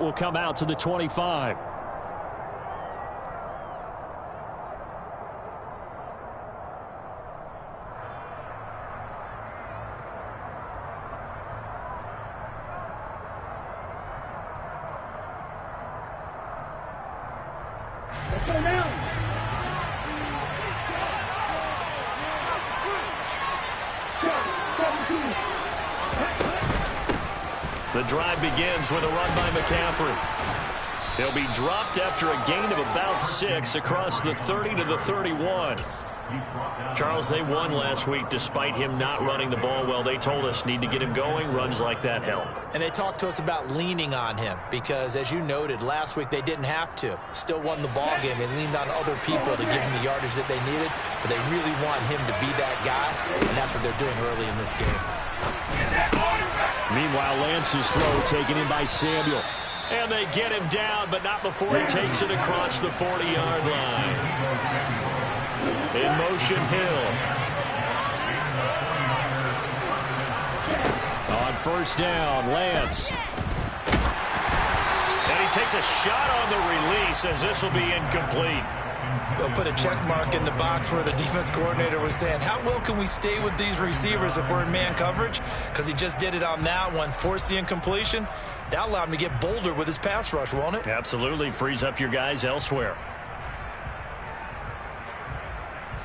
will come out to the 25. The drive begins with a run by McCaffrey. He'll be dropped after a gain of about 6 across the 30 to the 31. Charles, they won last week despite him not running the ball well. They told us need to get him going. Runs like that help. And they talked to us about leaning on him because, as you noted, last week they didn't have to. Still won the ball game. They leaned on other people to give him the yardage that they needed, but they really want him to be that guy, and that's what they're doing early in this game. Meanwhile, Lance's throw taken in by Samuel. And they get him down, but not before he takes it across the 40-yard line. In motion, Hill. On first down, Lance. And he takes a shot on the release as this will be incomplete. They'll put a check mark in the box where the defense coordinator was saying, how well can we stay with these receivers if we're in man coverage? Because he just did it on that one, forced the incompletion. That allowed him to get bolder with his pass rush, won't it? Absolutely. Frees up your guys elsewhere.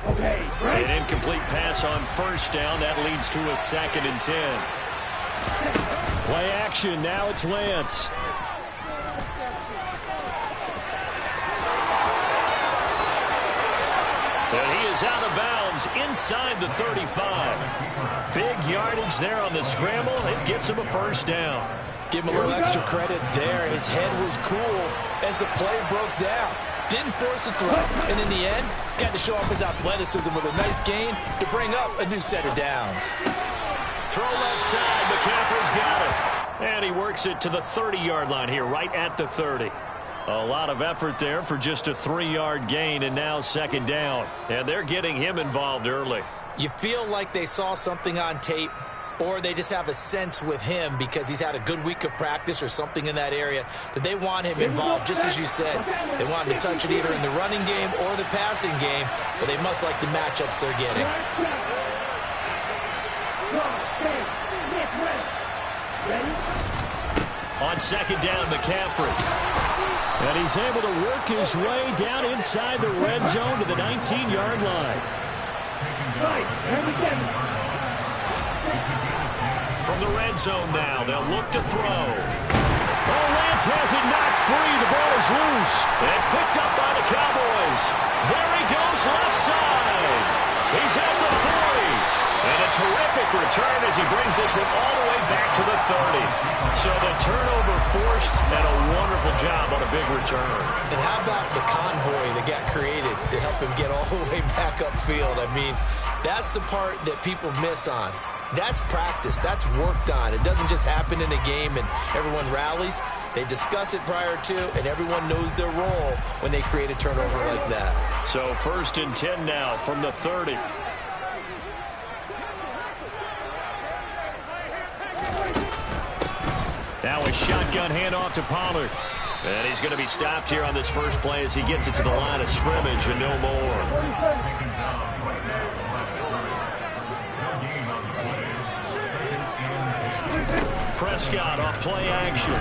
Okay, great. An incomplete pass on first down. That leads to a 2nd and 10. Play action. Now it's Lance. And he is out of bounds inside the 35. Big yardage there on the scramble. It gets him a first down. Give him a little extra credit there. His head was cool as the play broke down. Didn't force a throw. And in the end, got to show off his athleticism with a nice gain to bring up a new set of downs. Throw left side. McCaffrey's got it. And he works it to the 30-yard line here, right at the 30. A lot of effort there for just a 3-yard gain, and now 2nd down. And they're getting him involved early. You feel like they saw something on tape, or they just have a sense with him because he's had a good week of practice or something in that area that they want him involved, just as you said. They want him to touch it either in the running game or the passing game, but they must like the matchups they're getting. On 2nd down, McCaffrey. And he's able to work his way down inside the red zone to the 19-yard line. From the red zone now, they'll look to throw. Oh, Lance has it knocked free. The ball is loose. And it's picked up by the Cowboys. There he goes left side. He's at the 40. And a terrific return as he brings this one all the way back to the 30. So the turnover forced and a wonderful job on a big return. And how about the convoy that got created to help him get all the way back upfield? I mean, that's the part that people miss on. That's practice. That's worked on. It doesn't just happen in a game and everyone rallies. They discuss it prior to, and everyone knows their role when they create a turnover like that. So 1st and 10 now from the 30. Now a shotgun handoff to Pollard. And he's going to be stopped here on this first play as he gets it to the line of scrimmage and no more. Prescott off play action.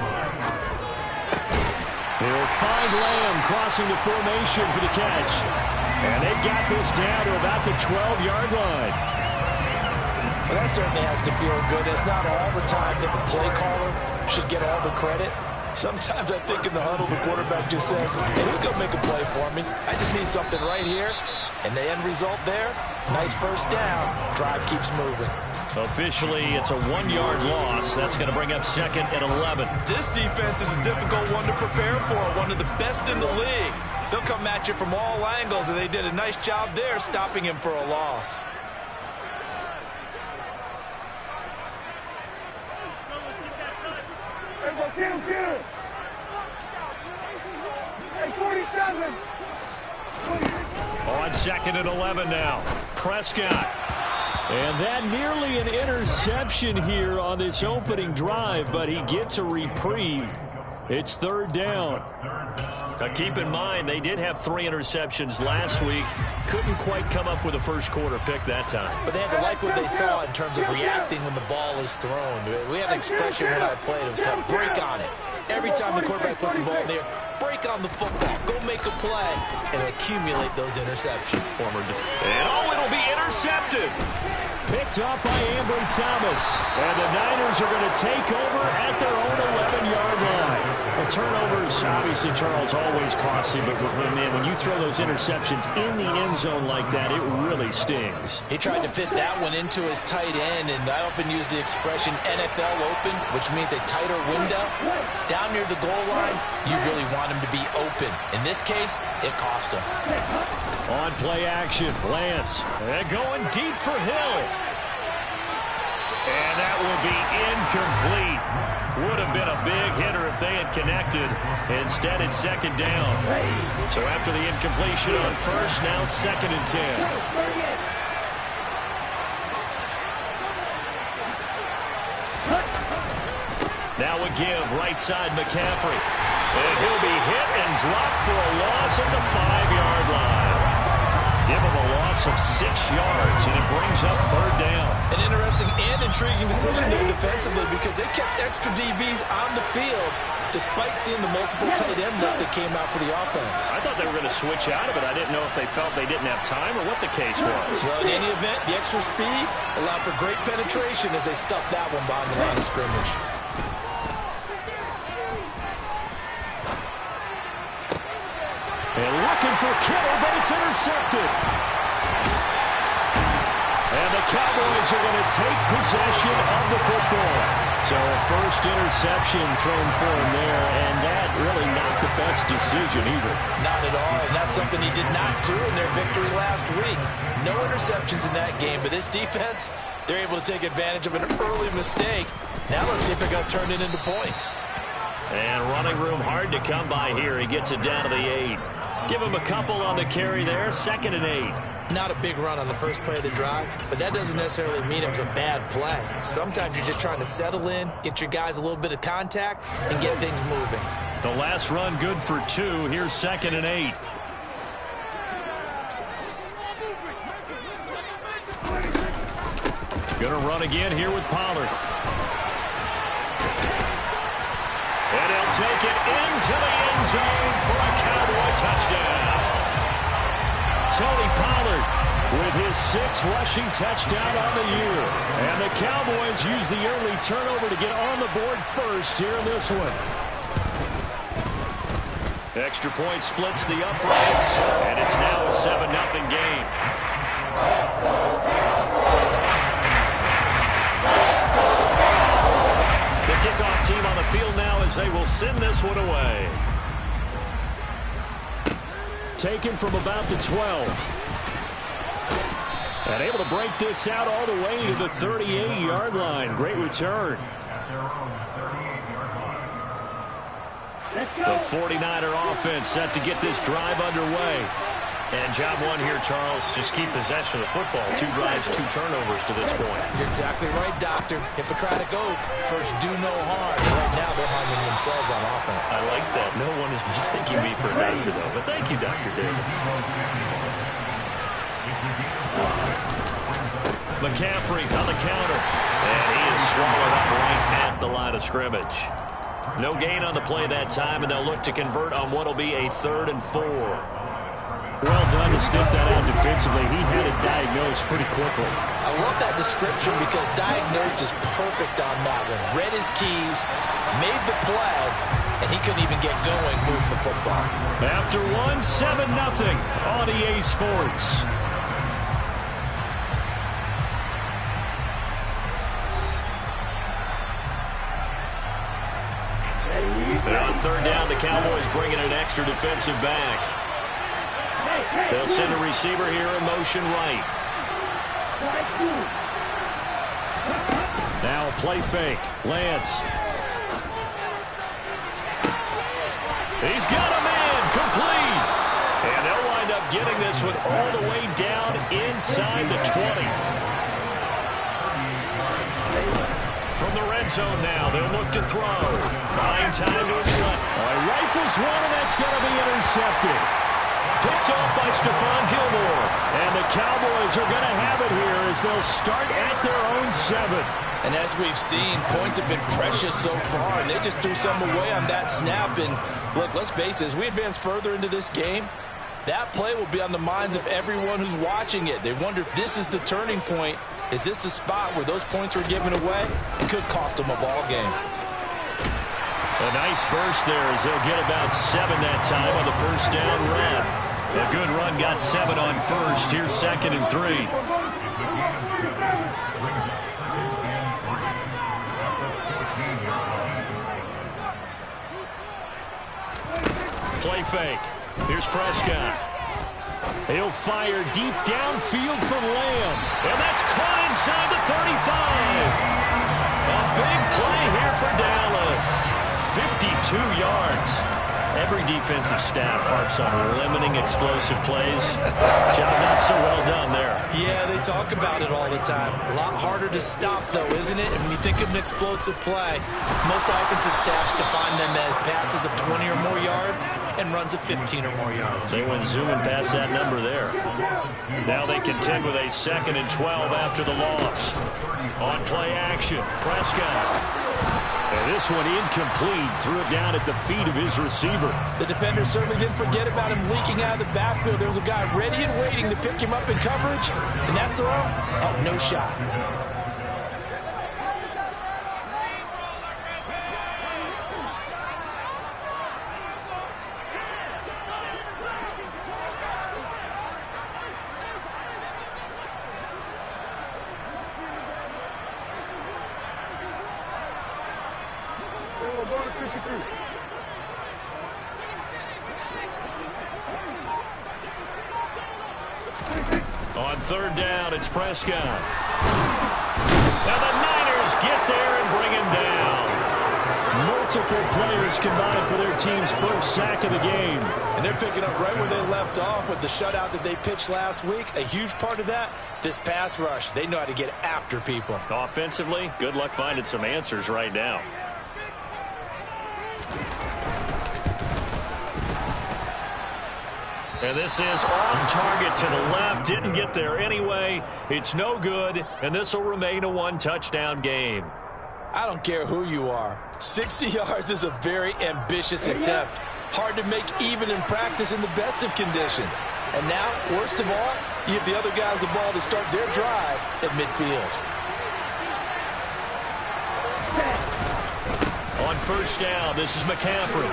He'll find Lamb crossing the formation for the catch. And they've got this down to about the 12-yard line. Well, that certainly has to feel good. It's not all the time that the play caller should get all the credit. Sometimes I think in the huddle, the quarterback just says, hey, who's going to make a play for me? I just need something right here. And the end result there, nice first down. Drive keeps moving. Officially, it's a 1-yard loss. That's going to bring up 2nd and 11. This defense is a difficult one to prepare for, one of the best in the league. They'll come at you from all angles, and they did a nice job there stopping him for a loss. On 2nd and 11 now. Prescott. And that nearly an interception here on this opening drive, but he gets a reprieve It's third down. Now keep in mind, they did have 3 interceptions last week. Couldn't quite come up with a first quarter pick that time. But they had to like what they saw in terms of reacting when the ball is thrown. We had an expression when I played. It was called break on it. Every time the quarterback puts the ball in there, break on the football. Go make a play and accumulate those interceptions. It'll be intercepted. Picked off by Ambry Thomas. And the Niners are going to take over at their own 11-yard line. The turnovers, obviously, Charles, always costly. But, man, when you throw those interceptions in the end zone like that, it really stings. He tried to fit that one into his tight end, and I often use the expression NFL open, which means a tighter window. Down near the goal line, you really want him to be open. In this case, it cost him. On play action, Lance. And going deep for Hill. And that will be incomplete. Would have been a big hitter if they had connected. Instead, it's second down. So after the incompletion on first, now 2nd and 10. Now a give, right side McCaffrey. And he'll be hit and dropped for a loss at the 5-yard line. Give him a loss of 6 yards, and it brings up third down. An interesting and intriguing decision there defensively because they kept extra DBs on the field despite seeing the multiple tight end look that came out for the offense. I thought they were going to switch out of it. I didn't know if they felt they didn't have time or what the case was. Well, in any event, the extra speed allowed for great penetration as they stuffed that one behind the line of scrimmage. And looking for Kittle, but it's intercepted. And the Cowboys are going to take possession of the football. So a first interception thrown for him there, and that really not the best decision either. Not at all, and that's something he did not do in their victory last week. No interceptions in that game, but this defense, they're able to take advantage of an early mistake. Now let's see if they're going to turn it into points. And running room hard to come by here. He gets it down to the 8. Give him a couple on the carry there. 2nd and 8. Not a big run on the first play of the drive, but that doesn't necessarily mean it was a bad play. Sometimes you're just trying to settle in, get your guys a little bit of contact, and get things moving. The last run good for 2. Here's 2nd and 8. Gonna run again here with Pollard. And he'll take it into the end zone for a Cowboy touchdown. Tony Pollard with his 6th rushing touchdown on the year. And the Cowboys use the early turnover to get on the board first here in this one. Extra point splits the uprights, and it's now a 7-0 game. The kickoff team on the field now as they will send this one away. Taken from about the 12. And able to break this out all the way to the 38-yard line. Great return. The 49er offense set to get this drive underway. And job one here, Charles, just keep possession of the football. 2 drives, 2 turnovers to this point. You're exactly right, Doctor. Hippocratic oath. First, do no harm. Right now, they're harming themselves on offense. I like that. No one is mistaking me for a doctor, though. But thank you, Dr. Davis. McCaffrey on the counter. And he is swallowed up right at the line of scrimmage. No gain on the play that time, and they'll look to convert on what will be a 3rd and 4. Well done to sniff that out defensively. He had it diagnosed pretty quickly. I love that description because diagnosed is perfect on that one. Read his keys, made the play, and he couldn't even get going moving the football. After 7-0 on EA Sports. And on 3rd down, the Cowboys bringing an extra defensive back. They'll send a receiver here in motion right. Now a play fake. Lance. He's got a man complete. And they'll wind up getting this one all the way down inside the 20. From the red zone now, they'll look to throw. Buying time to his left. Rifles one, and that's going to be intercepted. Picked off by Stephon Gilmore. And the Cowboys are going to have it here as they'll start at their own 7. And as we've seen, points have been precious so far, and they just threw some away on that snap. And look, let's face it, as we advance further into this game, that play will be on the minds of everyone who's watching it. They wonder if this is the turning point. Is this the spot where those points were given away and could cost them a ball game? A nice burst there as they'll get about 7 that time on the first down run. A good run got 7 on first. Here's 2nd and 3. Play fake. Here's Prescott. He'll fire deep downfield from Lamb. And that's caught inside the 35. A big play here for Dallas. 52 yards. Every defensive staff harps on limiting explosive plays. Job not so well done there. Yeah, they talk about it all the time. A lot harder to stop, though, isn't it? And when you think of an explosive play, most offensive staffs define them as passes of 20 or more yards and runs of 15 or more yards. They went zooming past that number there. Now they contend with a 2nd and 12 after the loss. On play action, Prescott. And this one incomplete. Threw it down at the feet of his receiver. The defender certainly didn't forget about him leaking out of the backfield. There was a guy ready and waiting to pick him up in coverage, and that throw had no shot. On 3rd down, it's Prescott. Now the Niners get there and bring him down. Multiple players combined for their team's first sack of the game. And they're picking up right where they left off with the shutout that they pitched last week. A huge part of that, this pass rush. They know how to get after people. Offensively, good luck finding some answers right now. And this is off target to the left. Didn't get there anyway. It's no good, and this will remain a 1-touchdown game. I don't care who you are. 60 yards is a very ambitious attempt. Hard to make even in practice in the best of conditions. And now, worst of all, you give the other guys the ball to start their drive at midfield. On 1st down, this is McCaffrey.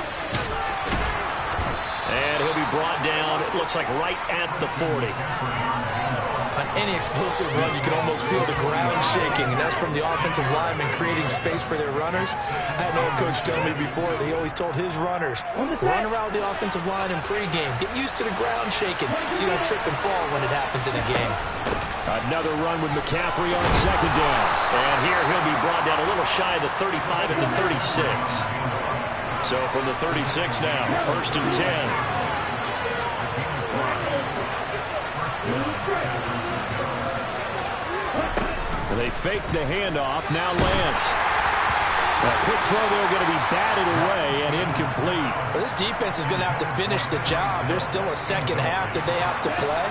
And he'll be brought down, it looks like right at the 40. On any explosive run, you can almost feel the ground shaking, and that's from the offensive linemen creating space for their runners. I had an old coach tell me before, he always told his runners, run around the offensive line in pregame. Get used to the ground shaking so you don't trip and fall when it happens in a game. Another run with McCaffrey on 2nd down. And here he'll be brought down a little shy of the 35 at the 36. So from the 36 now, 1st and 10. They fake the handoff. Now Lance. A quick throw there going to be batted away and incomplete. Well, this defense is going to have to finish the job. There's still a second half that they have to play.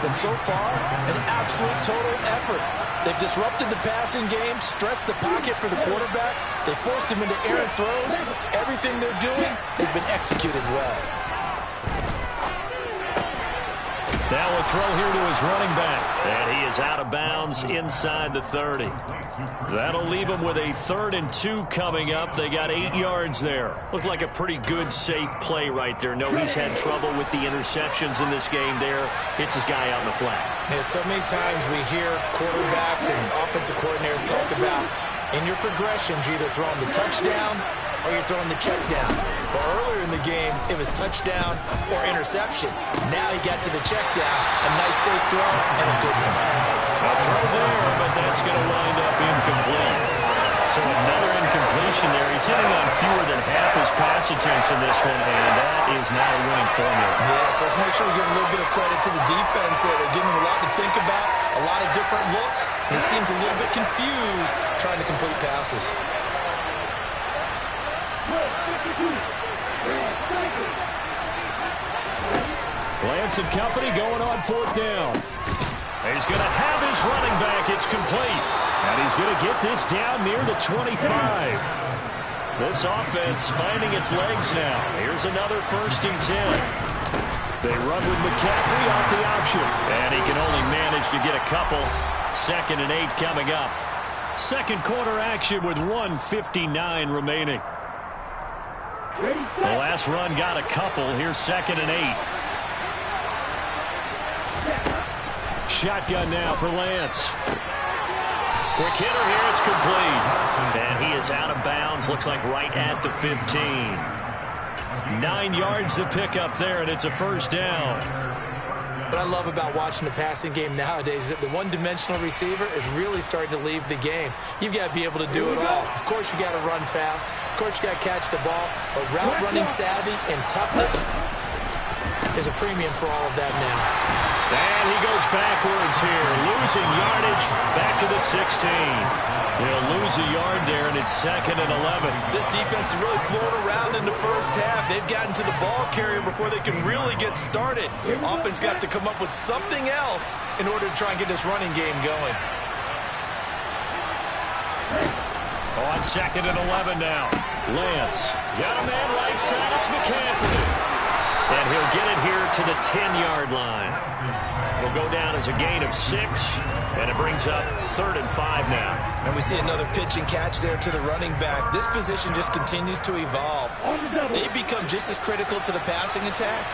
But so far, an absolute total effort. They've disrupted the passing game, stressed the pocket for the quarterback. They forced him into errant throws. Everything they're doing has been executed well. Now a throw here to his running back. And he is out of bounds inside the 30. That'll leave him with a 3rd and 2 coming up. They got 8 yards there. Looked like a pretty good, safe play right there. No, he's had trouble with the interceptions in this game there. Hits his guy out in the flat. Yeah, so many times we hear quarterbacks and offensive coordinators talk about in your progressions, you're either throwing the touchdown or you're throwing the check down. But earlier in the game, it was touchdown or interception. Now he got to the check down, a nice safe throw, and a good one. A throw there, but that's going to wind up incomplete. So another incompletion there. He's hitting on fewer than half his pass attempts in this one, and that is not a winning formula. Yes, let's make sure we give a little bit of credit to the defense here. They're giving him a lot to think about, a lot of different looks, and he seems a little bit confused trying to complete passes. Lance and company going on fourth down. He's going to have his running back. It's complete. And he's going to get this down near the 25. This offense finding its legs now. Here's another 1st and 10. They run with McCaffrey off the option. And he can only manage to get a couple. 2nd and 8 coming up. Second quarter action with 1:59 remaining. The last run got a couple. Here's 2nd and 8. Shotgun now for Lance. Quick hitter here. It's complete. And he is out of bounds. Looks like right at the 15. 9 yards to pick up there, and it's a 1st down. What I love about watching the passing game nowadays is that the one-dimensional receiver is really starting to leave the game. You've got to be able to do it all. Of course, you got to run fast. Of course, you got to catch the ball. But route running savvy and toughness is a premium for all of that now. And he goes backwards here, losing yardage back to the 16. He'll lose a yard there, and it's 2nd and 11. This defense is really floating around in the first half. They've gotten to the ball carrier before they can really get started. Offense got to come up with something else in order to try and get this running game going. On 2nd and 11 now. Lance got a man right side. It's McCaffrey. And he'll get it here to the 10-yard line. It'll go down as a gain of 6, and it brings up 3rd and 5 now. And we see another pitch and catch there to the running back. This position just continues to evolve. They become just as critical to the passing attack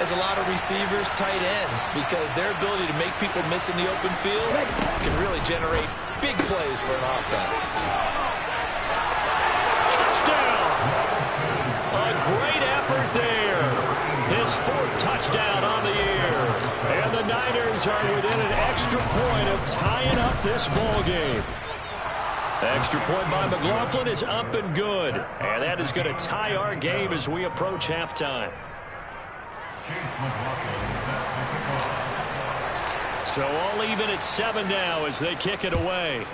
as a lot of receivers, tight ends, because their ability to make people miss in the open field can really generate big plays for an offense. Touchdown! A great effort there. His 4th touchdown on the year. And the Niners are within an extra point of tying up this ball game. Extra point by McLaughlin is up and good. And that is going to tie our game as we approach halftime. So all even at 7 now as they kick it away.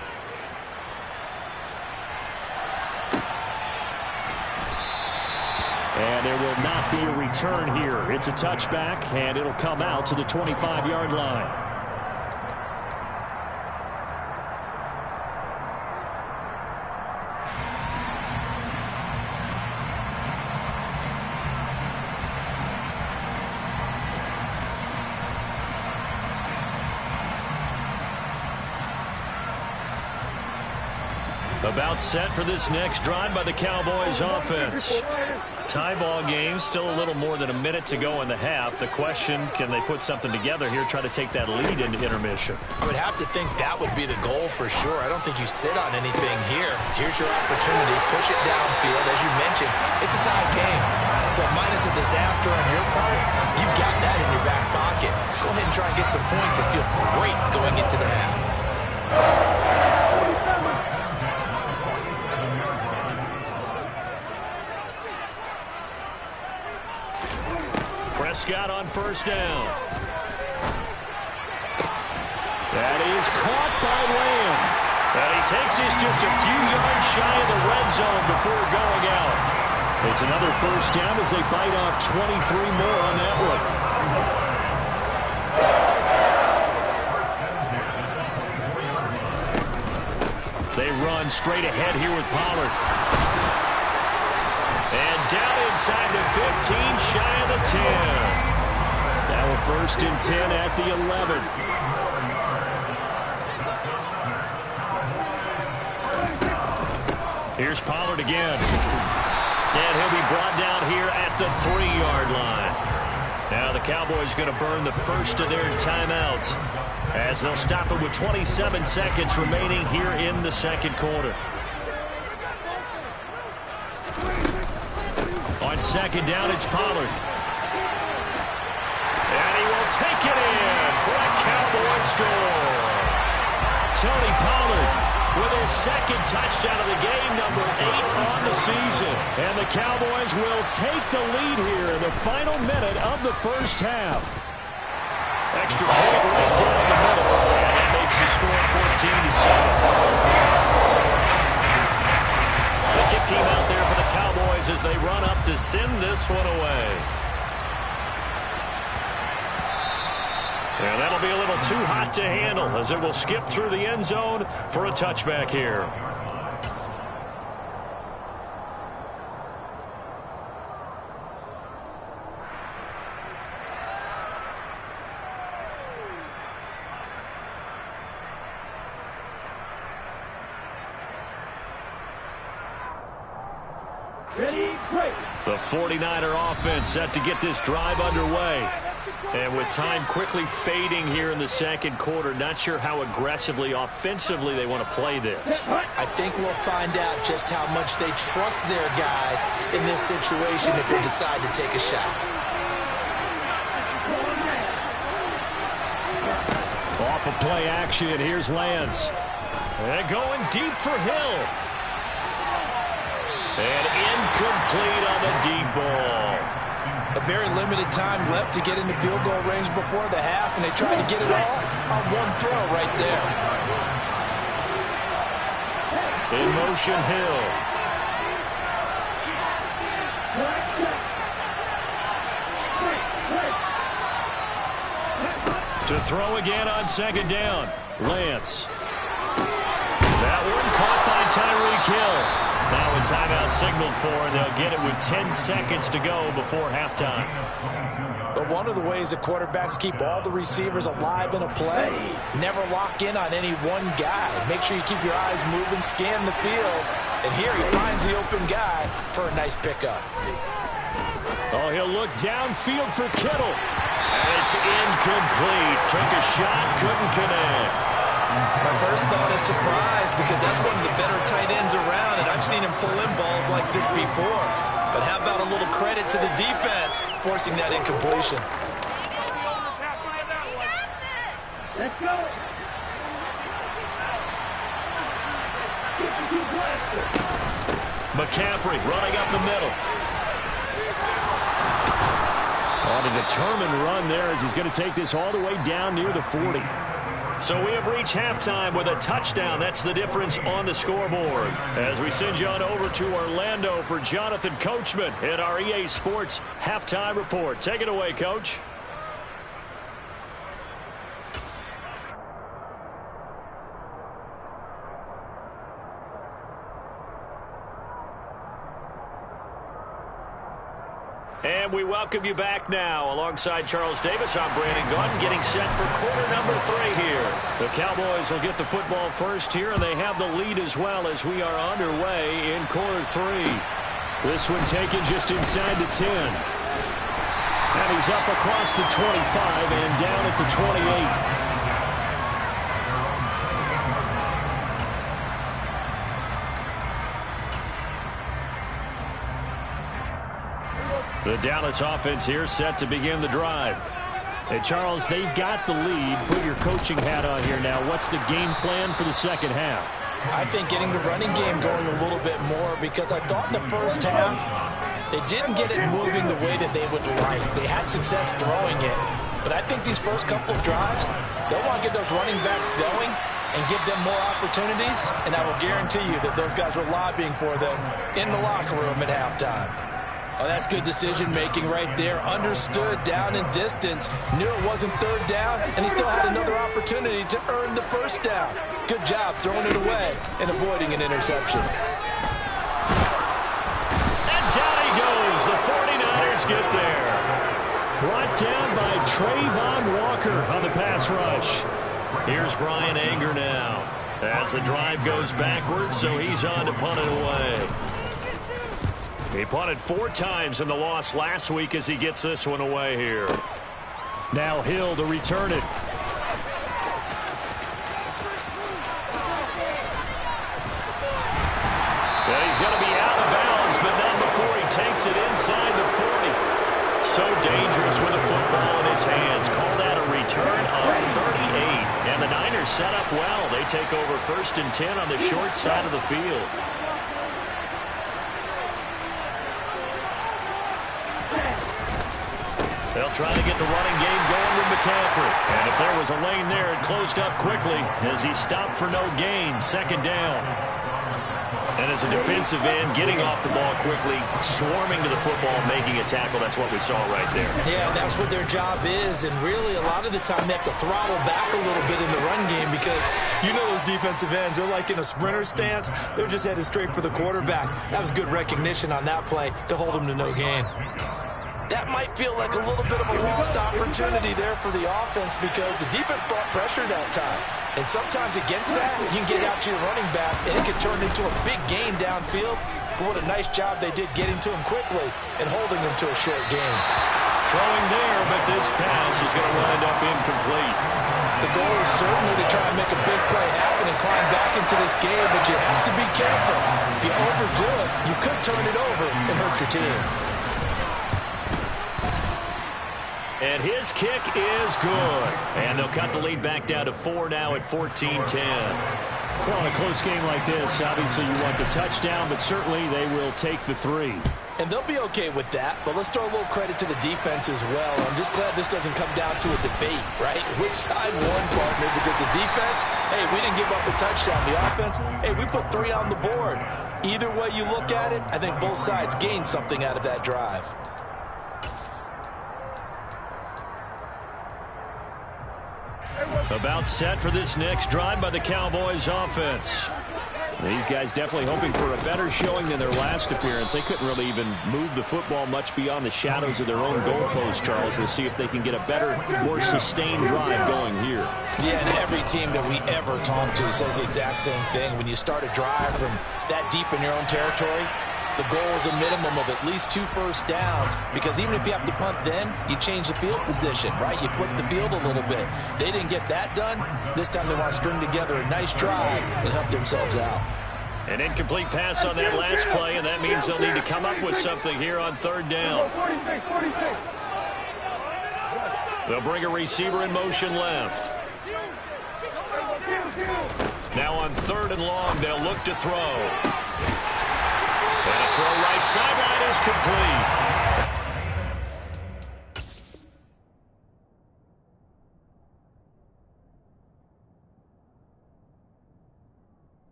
And there will not be a return here. It's a touchback, and it'll come out to the 25-yard line. About set for this next drive by the Cowboys offense. Tie ball game, still a little more than a minute to go in the half. The question, can they put something together here, try to take that lead into intermission? I would have to think that would be the goal for sure. I don't think you sit on anything here. Here's your opportunity. Push it downfield. As you mentioned, it's a tie game. So minus a disaster on your part, you've got that in your back pocket. Go ahead and try and get some points and feel great going into the half. Prescott on 1st down. That is caught by Lamb. And he takes this just a few yards shy of the red zone before going out. It's another 1st down as they bite off 23 more on that one. They run straight ahead here with Pollard. And down inside the 15, shy of the 10. Now a 1st and 10 at the 11. Here's Pollard again. And he'll be brought down here at the 3-yard line. Now the Cowboys going to burn the first of their timeouts as they'll stop it with 27 seconds remaining here in the second quarter. On 2nd down, it's Pollard. And he will take it in for a Cowboy score. Tony Pollard with his second touchdown of the game, number 8 on the season. And the Cowboys will take the lead here in the final minute of the first half. Extra point right down the middle, and that makes the score 14-7. The kick team out there for the Cowboys as they run up to send this one away. And that'll be a little too hot to handle as it will skip through the end zone for a touchback here. Ready, break. The 49er offense set to get this drive underway. And with time quickly fading here in the second quarter, not sure how aggressively, offensively they want to play this. I think we'll find out just how much they trust their guys in this situation if they decide to take a shot. Off of play action, here's Lance. And going deep for Hill. And incomplete on the deep ball. A very limited time left to get into field goal range before the half, and they tried to get it all on one throw right there. In motion, Hill. To throw again on second down. Lance. That one caught by Tyreek Hill. Now a timeout signaled for, and they'll get it with 10 seconds to go before halftime. But one of the ways that quarterbacks keep all the receivers alive in a play, never lock in on any one guy. Make sure you keep your eyes moving, scan the field, and here he finds the open guy for a nice pickup. Oh, he'll look downfield for Kittle. And it's incomplete. Took a shot, couldn't connect. My first thought is surprise because that's one of the better tight ends around, and I've seen him pull in balls like this before. But how about a little credit to the defense forcing that incompletion? Let's go. McCaffrey running up the middle. On a determined run there as he's going to take this all the way down near the 40. So we have reached halftime with a touchdown. That's the difference on the scoreboard. As we send you on over to Orlando for Jonathan Coachman in our EA Sports Halftime Report. Take it away, Coach. And we welcome you back now. Alongside Charles Davis, I'm Brandon Gaudin, getting set for quarter number 3 here. The Cowboys will get the football first here, and they have the lead as well as we are underway in quarter 3. This one taken just inside the 10. And he's up across the 25 and down at the 28. The Dallas offense here set to begin the drive. Hey, Charles, they've got the lead. Put your coaching hat on here now. What's the game plan for the second half? I think getting the running game going a little bit more because I thought in the first half they didn't get it moving the way that they would like. They had success throwing it. But I think these first couple of drives, they'll want to get those running backs going and give them more opportunities. And I will guarantee you that those guys were lobbying for them in the locker room at halftime. Oh, that's good decision-making right there. Understood down and distance. Knew it wasn't third down, and he still had another opportunity to earn the first down. Good job throwing it away and avoiding an interception. And down he goes. The 49ers get there. Brought down by Trayvon Walker on the pass rush. Here's Brian Anger now as the drive goes backwards, so he's on to punt it away. He punted 4 times in the loss last week as he gets this one away here. Now Hill to return it. Well, he's going to be out of bounds, but not before he takes it inside the 40. So dangerous with the football in his hands. Call that a return of 38. And the Niners Niners set up well. They take over 1st and 10 on the short side of the field. They'll try to get the running game going with McCaffrey. And if there was a lane there, it closed up quickly as he stopped for no gain. 2nd down. And as a defensive end, getting off the ball quickly, swarming to the football, making a tackle. That's what we saw right there. Yeah, that's what their job is. And really, a lot of the time, they have to throttle back a little bit in the run game because you know those defensive ends, they're like in a sprinter stance. They're just headed straight for the quarterback. That was good recognition on that play to hold them to no gain. That might feel like a little bit of a lost opportunity there for the offense because the defense brought pressure that time. And sometimes against that, you can get out to your running back, and it can turn into a big gain downfield. But what a nice job they did getting to him quickly and holding him to a short gain. Throwing there, but this pass is going to wind up incomplete. The goal is certainly to try and make a big play happen and climb back into this game, but you have to be careful. If you overdo it, you could turn it over and hurt your team. And his kick is good. And they'll cut the lead back down to 4 now at 14-10. Well, in a close game like this, obviously you want the touchdown, but certainly they will take the 3. And they'll be okay with that, but let's throw a little credit to the defense as well. I'm just glad this doesn't come down to a debate, right? Which side won, partner? Because the defense, hey, we didn't give up a touchdown. The offense, hey, we put 3 on the board. Either way you look at it, I think both sides gained something out of that drive. About set for this next drive by the Cowboys offense. These guys definitely hoping for a better showing than their last appearance. They couldn't really even move the football much beyond the shadows of their own goalpost, Charles. We'll see if they can get a better, more sustained drive going here. Yeah, and every team that we ever talk to says the exact same thing. When you start a drive from that deep in your own territory, the goal is a minimum of at least 2 first downs, because even if you have to punt then, you change the field position, right? You flip the field a little bit. They didn't get that done. This time they want to string together a nice drive and help themselves out. An incomplete pass on that last play, and that means they'll need to come up with something here on 3rd down. They'll bring a receiver in motion left. Now on 3rd and long, they'll look to throw. And a throw right sideline is complete.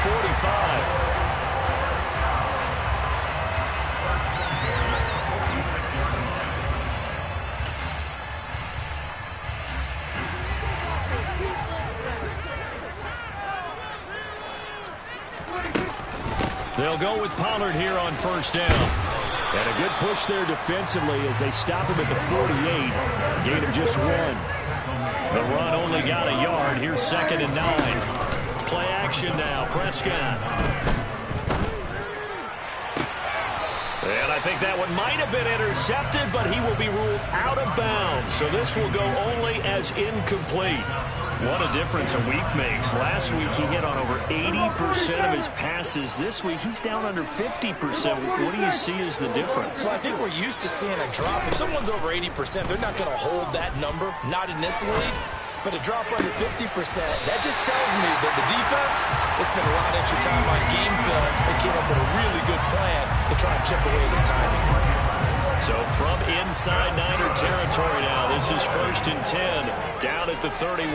45. They'll go with Pollard here on first down. And a good push there defensively as they stop him at the 48. Gain of just 1. The run only got a yard. Here's 2nd and 9. Play action now. Prescott. And I think that one might have been intercepted, but he will be ruled out of bounds. So this will go only as incomplete. What a difference a week makes. Last week he hit on over 80% of his passes. This week he's down under 50%. What do you see as the difference? Well, I think we're used to seeing a drop. If someone's over 80%, they're not going to hold that number, not in this league. But a drop under 50%, that just tells me that the defense has spent a lot of extra time on game films and came up with a really good plan to try and chip away this timing. So from inside Niner territory now, this is 1st and 10, down at the 31.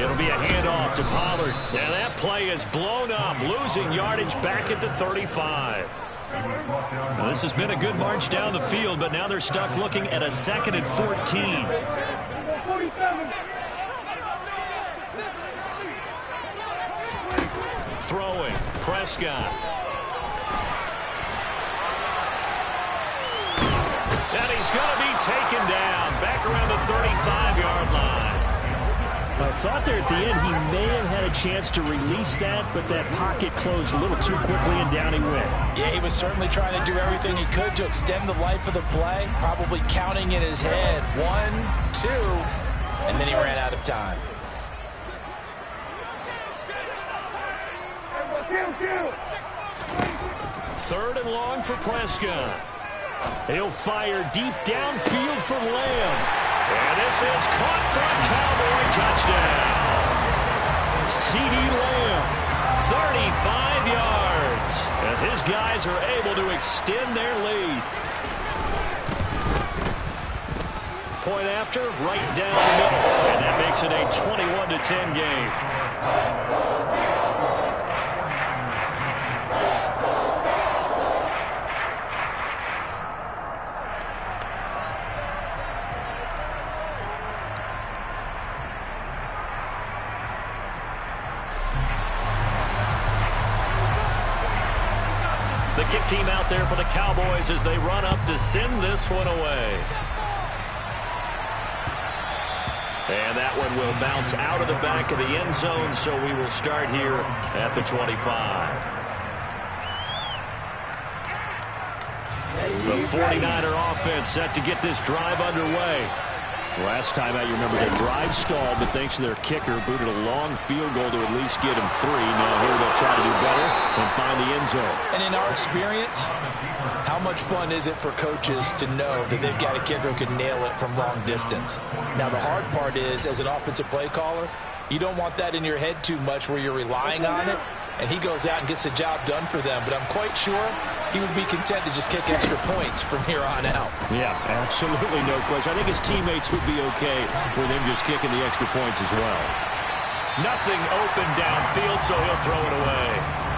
It'll be a handoff to Pollard. And that play is blown up, losing yardage back at the 35. Well, this has been a good march down the field, but now they're stuck looking at a 2nd and 14. Throwing, Prescott. And he's going to be taken down back around the 35-yard line. I thought there at the end he may have had a chance to release that, but that pocket closed a little too quickly and down he went. Yeah, he was certainly trying to do everything he could to extend the life of the play, probably counting in his head 1, 2, and then he ran out of time. Third and long for Prescott. He'll fire deep downfield for Lamb. And this is caught for a Cowboy touchdown. CeeDee Lamb. 35 yards as his guys are able to extend their lead. Point after, right down the middle. And that makes it a 21-10 game. The kick team out there for the Cowboys as they run up to send this one away. And that one will bounce out of the back of the end zone, so we will start here at the 25. The 49er offense set to get this drive underway. Last time out, you remember their drive stalled, but thanks to their kicker, booted a long field goal to at least get him 3. Now here they'll try to do better and find the end zone. And in our experience, how much fun is it for coaches to know that they've got a kicker who can nail it from long distance? Now the hard part is, as an offensive play caller, you don't want that in your head too much where you're relying on it, and he goes out and gets the job done for them. But I'm quite sure he would be content to just kick extra points from here on out. Yeah, absolutely no question. I think his teammates would be okay with him just kicking the extra points as well. Nothing open downfield, so he'll throw it away.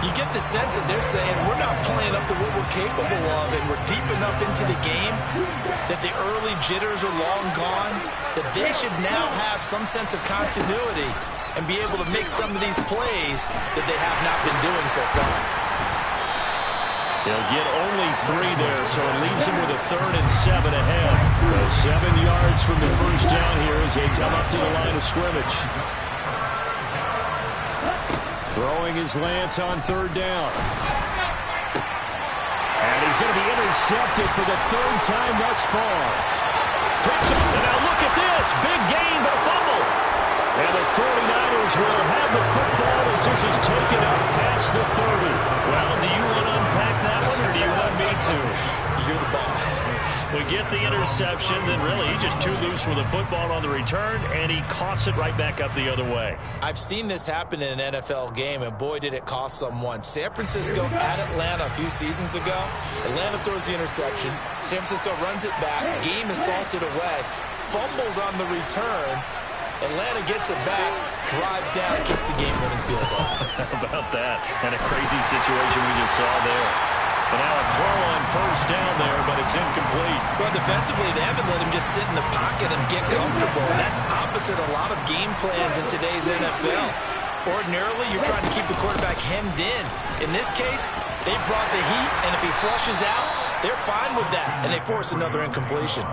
You get the sense that they're saying we're not playing up to what we're capable of, and we're deep enough into the game that the early jitters are long gone, that they should now have some sense of continuity and be able to make some of these plays that they have not been doing so far. They'll get only 3 there, so it leaves him with a 3rd and 7 ahead. So 7 yards from the first down here as they come up to the line of scrimmage. Throwing his Lance on 3rd down. And he's going to be intercepted for the 3rd time thus far. And now look at this. Big gain, but a fumble. And the 49ers will have the football as this is taken up past the 30. Well, do you want to unpack that one, or do you want me to? You're the boss. We get the interception, then really he's just too loose with the football on the return, and he coughs it right back up the other way. I've seen this happen in an NFL game, and boy, did it cost someone. San Francisco at Atlanta a few seasons ago. Atlanta throws the interception. San Francisco runs it back. Game is salted away. Fumbles on the return. Atlanta gets it back. drives down and kicks the game-winning field goal. How about that? And a crazy situation we just saw there. And now a throw on first down there, but it's incomplete. Well, defensively, they haven't let him just sit in the pocket and get comfortable. And that's opposite a lot of game plans in today's NFL. Ordinarily, you're trying to keep the quarterback hemmed in. In this case, they brought the heat, and if he flushes out, they're fine with that, and they force another incompletion.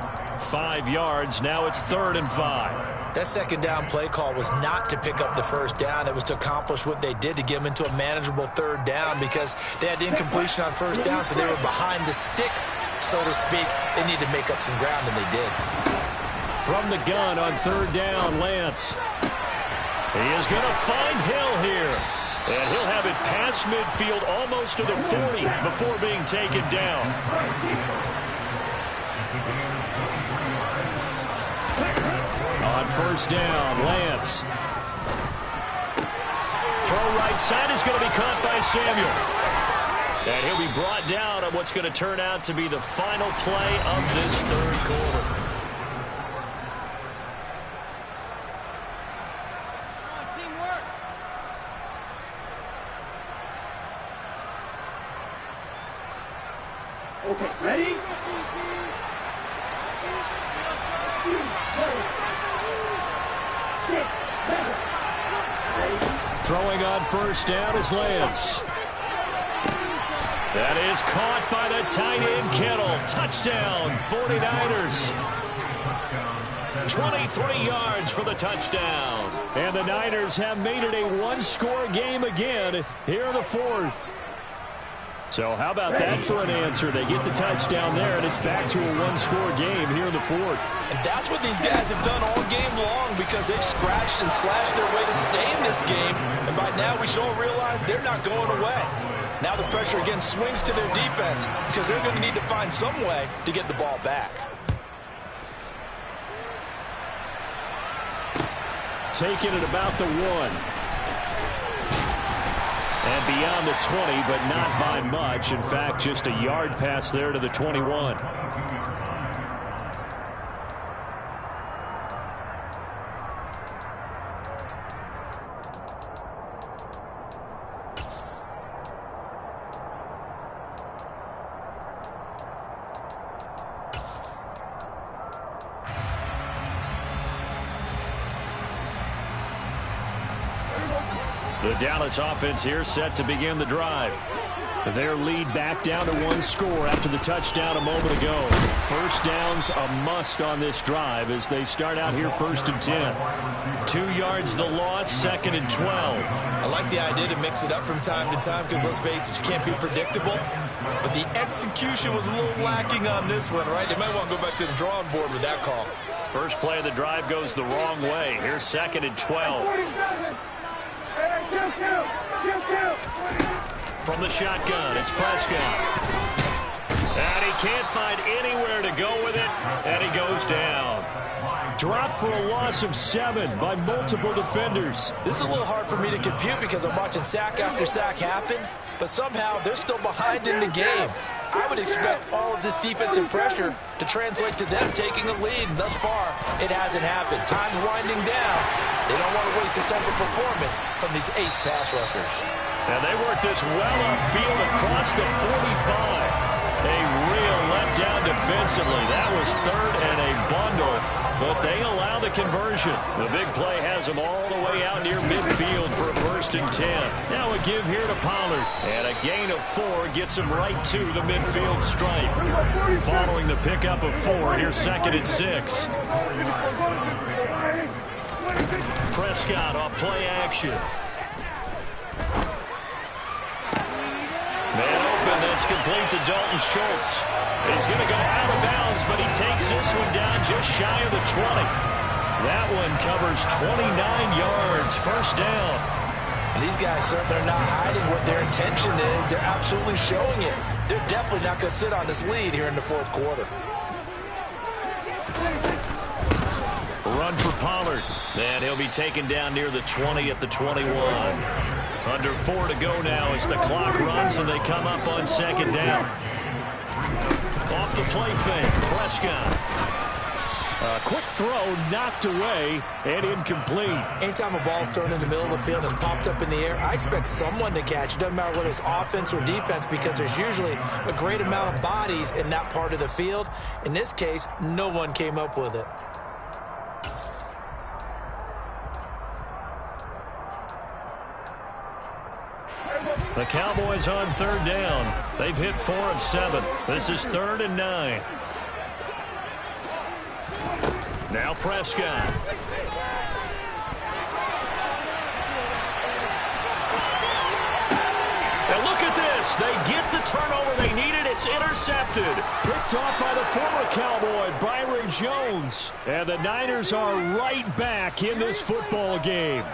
5 yards. Now it's 3rd and 5. That second down play call was not to pick up the first down. It was to accomplish what they did to get them into a manageable 3rd down because they had incompletion on first down, so they were behind the sticks, so to speak. They needed to make up some ground, and they did. From the gun on 3rd down, Lance. He is going to find Hill here. And he'll have it past midfield almost to the 40 before being taken down. On 1st down, Lance. Throw right side is going to be caught by Samuel. And he'll be brought down on what's going to turn out to be the final play of this 3rd quarter. Okay, ready? Throwing on 1st down is Lance. That is caught by the tight end Kittle. Touchdown, 49ers. 23 yards for the touchdown. And the Niners have made it a one-score game again here in the 4th. So how about that for an answer? They get the touchdown there, and it's back to a one-score game here in the 4th. And that's what these guys have done all game long because they've scratched and slashed their way to stay in this game. And by now we should all realize they're not going away. Now the pressure again swings to their defense because they're going to need to find some way to get the ball back. Taking it about the 1. And beyond the 20, but not by much. In fact, just a yard pass there to the 21. The Dallas offense here set to begin the drive. Their lead back down to 1 score after the touchdown a moment ago. First down's a must on this drive as they start out here 1st and 10. 2 yards the loss, 2nd and 12. I like the idea to mix it up from time to time because, let's face it, you can't be predictable. But the execution was a little lacking on this one, right? They might want to go back to the drawing board with that call. First play of the drive goes the wrong way. Here's 2nd and 12. From the shotgun, it's Prescott. And he can't find anywhere to go with it, and he goes down. Dropped for a loss of 7 by multiple defenders. This is a little hard for me to compute because I'm watching sack after sack happen, but somehow they're still behind in the game. I would expect all of this defensive pressure to translate to them taking a lead. And thus far, it hasn't happened. Time's winding down. They don't want to waste this type of performance from these ace pass rushers. And they work this well upfield across the 45. A real letdown defensively. That was 3rd and a bundle, but they allow the conversion. The big play has them all the way out near midfield for a 1st and 10. Now a give here to Pollard. And a gain of 4 gets him right to the midfield stripe. Following the pickup of 4, here's 2nd and 6. Prescott off play action. Man open, that's complete to Dalton Schultz. He's going to go out of bounds, but he takes this one down just shy of the 20. That one covers 29 yards, 1st down. And these guys certainly are not hiding what their intention is. They're absolutely showing it. They're definitely not going to sit on this lead here in the 4th quarter. Run for Pollard. And he'll be taken down near the 20 at the 21. Under 4 to go now as the clock runs and they come up on 2nd down. Off the play fake, Prescott. Quick throw knocked away and incomplete. Anytime a ball's thrown in the middle of the field and it's popped up in the air, I expect someone to catch it. Doesn't matter whether it's offense or defense, because there's usually a great amount of bodies in that part of the field. In this case, no one came up with it. The Cowboys on third down. They've hit 4 of 7. This is 3rd and 9. Now Prescott. And look at this. They get the turnover they needed. It's intercepted. Picked off by the former Cowboy, Byron Jones. And the Niners are right back in this football game.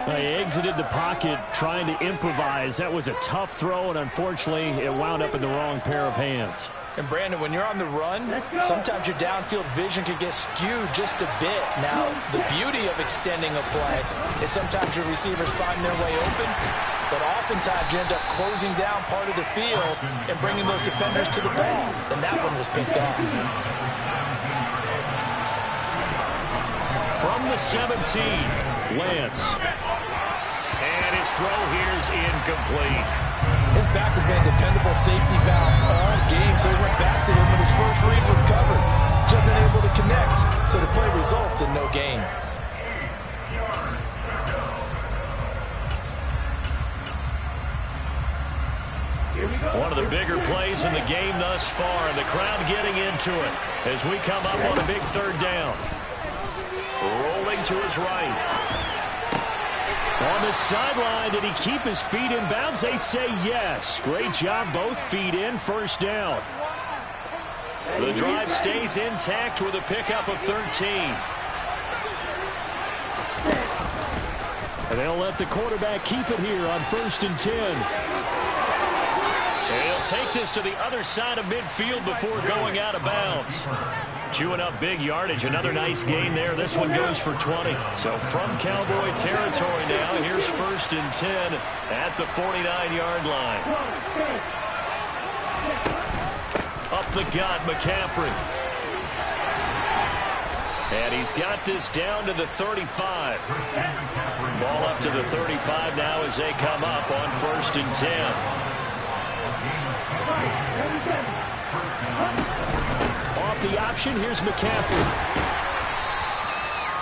They exited the pocket trying to improvise. That was a tough throw, and unfortunately, it wound up in the wrong pair of hands. And, Brandon, when you're on the run, sometimes your downfield vision can get skewed just a bit. Now, the beauty of extending a play is sometimes your receivers find their way open, but oftentimes you end up closing down part of the field and bringing those defenders to the ball. And that one was picked off. From the 17, Lance. And his throw here is incomplete. His back has been a dependable safety valve all game, so he went back to him when his first read was covered. Just unable to connect, so the play results in no gain. One of the bigger plays in the game thus far, and the crowd getting into it as we come up on a big 3rd down. Rolling to his right. On the sideline, did he keep his feet in bounds? They say yes. Great job, both feet in, 1st down. The drive stays intact with a pickup of 13. And they'll let the quarterback keep it here on 1st and 10. And he'll take this to the other side of midfield before going out of bounds. Chewing up big yardage. Another nice gain there. This one goes for 20. So from Cowboy territory now, here's 1st and 10 at the 49-yard line. Up the gut, McCaffrey. And he's got this down to the 35. Ball up to the 35 now as they come up on 1st and 10. Off the option, here's McCaffrey.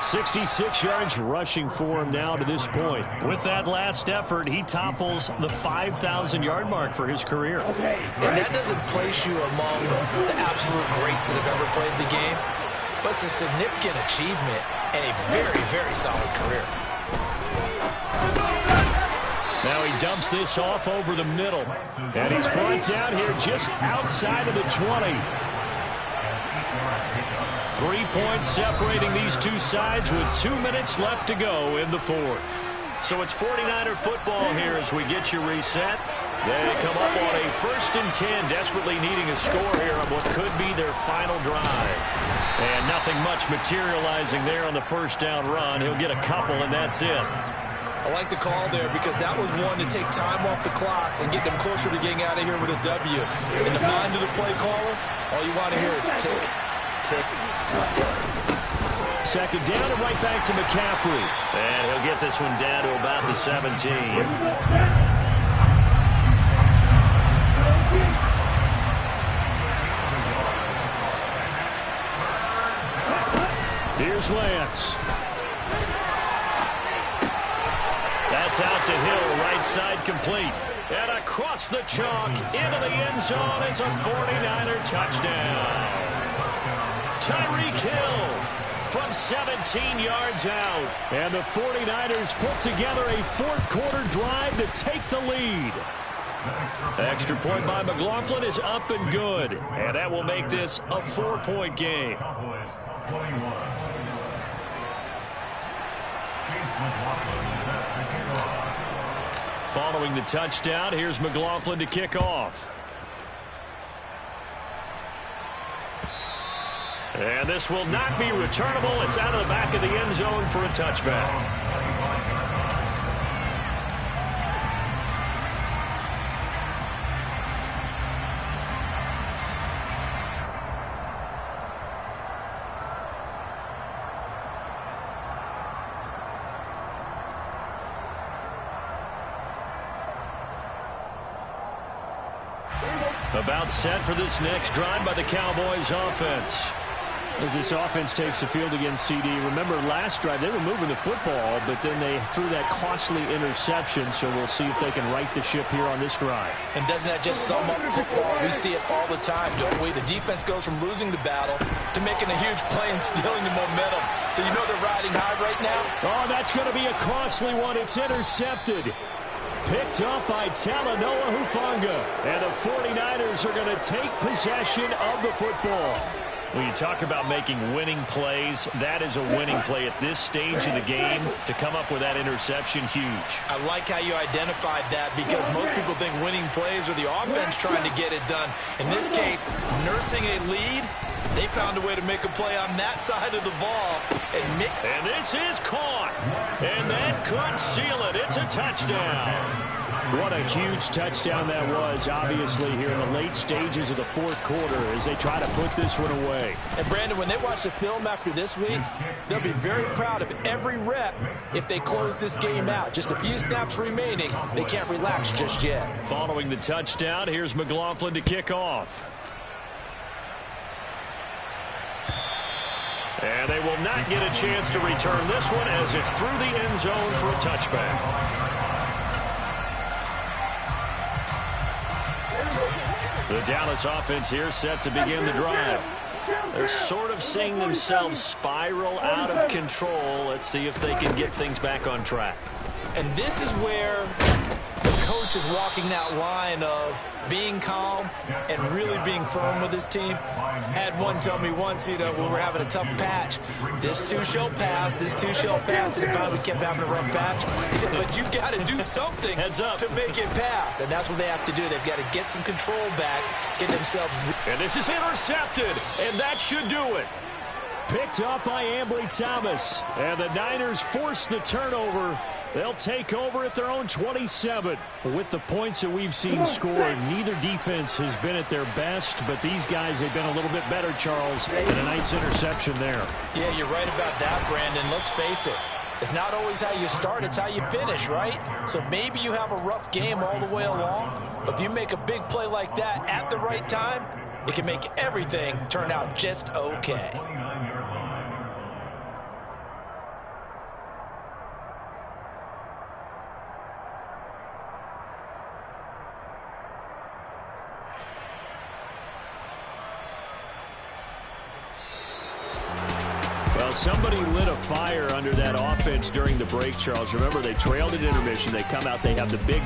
66 yards rushing for him now to this point. With that last effort, he topples the 5,000-yard mark for his career. And that doesn't place you among the absolute greats that have ever played the game, but it's a significant achievement and a very, very solid career. Now he dumps this off over the middle. And he's brought down here just outside of the 20. 3 points separating these two sides with 2 minutes left to go in the 4th. So it's 49er football here as we get you reset. They come up on a 1st and 10, desperately needing a score here on what could be their final drive. And nothing much materializing there on the 1st down run. He'll get a couple, and that's it. I like the call there because that was one to take time off the clock and get them closer to getting out of here with a W. In the mind of the play caller, all you want to hear is tick, tick, tick. 2nd down and right back to McCaffrey. And he'll get this one down to about the 17. Here's Lance. That's out to Hill, right side complete. And across the chalk, into the end zone. It's a 49er touchdown. Tyreek Hill from 17 yards out. And the 49ers put together a 4th quarter drive to take the lead. Extra point by McLaughlin is up and good. And that will make this a 4-point game. Following the touchdown, here's McLaughlin to kick off. And this will not be returnable. It's out of the back of the end zone for a touchback. About set for this next drive by the Cowboys offense. As this offense takes the field against CD, remember last drive they were moving the football, but then they threw that costly interception, so we'll see if they can right the ship here on this drive. And doesn't that just sum up football? We see it all the time, don't we? The defense goes from losing the battle to making a huge play and stealing the momentum. So you know they're riding high right now? Oh, that's going to be a costly one. It's intercepted. Picked up by Talanoa Hufanga. And the 49ers are going to take possession of the football. When you talk about making winning plays, that is a winning play at this stage of the game. To come up with that interception, huge. I like how you identified that because most people think winning plays are the offense trying to get it done. In this case, nursing a lead, they found a way to make a play on that side of the ball. And this is caught. And that could seal it. It's a touchdown. What a huge touchdown that was, obviously, here in the late stages of the fourth quarter as they try to put this one away. And, Brandon, when they watch the film after this week, they'll be very proud of every rep if they close this game out. Just a few snaps remaining. They can't relax just yet. Following the touchdown, here's McLaughlin to kick off. And they will not get a chance to return this one as it's through the end zone for a touchback. The Dallas offense here set to begin the drive. They're sort of seeing themselves spiral out of control. Let's see if they can get things back on track. And this is where the coach is walking that line of being calm and really being firm with his team. Had one tell me once, when we're having a tough patch, this too shall pass, this too shall pass, and finally we kept having a rough patch. He said, but you got to do something to make it pass, and that's what they have to do. They've got to get some control back, get themselves. And this is intercepted, and that should do it. Picked up by Ambry Thomas, and the Niners force the turnover. They'll take over at their own 27. With the points that we've seen scored, neither defense has been at their best, but these guys, they've been a little bit better, Charles, and a nice interception there. Yeah, you're right about that, Brandon. Let's face it. It's not always how you start, it's how you finish, right? So maybe you have a rough game all the way along, but if you make a big play like that at the right time, it can make everything turn out just okay. Well, somebody lit a fire under that offense during the break, Charles. Remember, they trailed at intermission. They come out, they have the big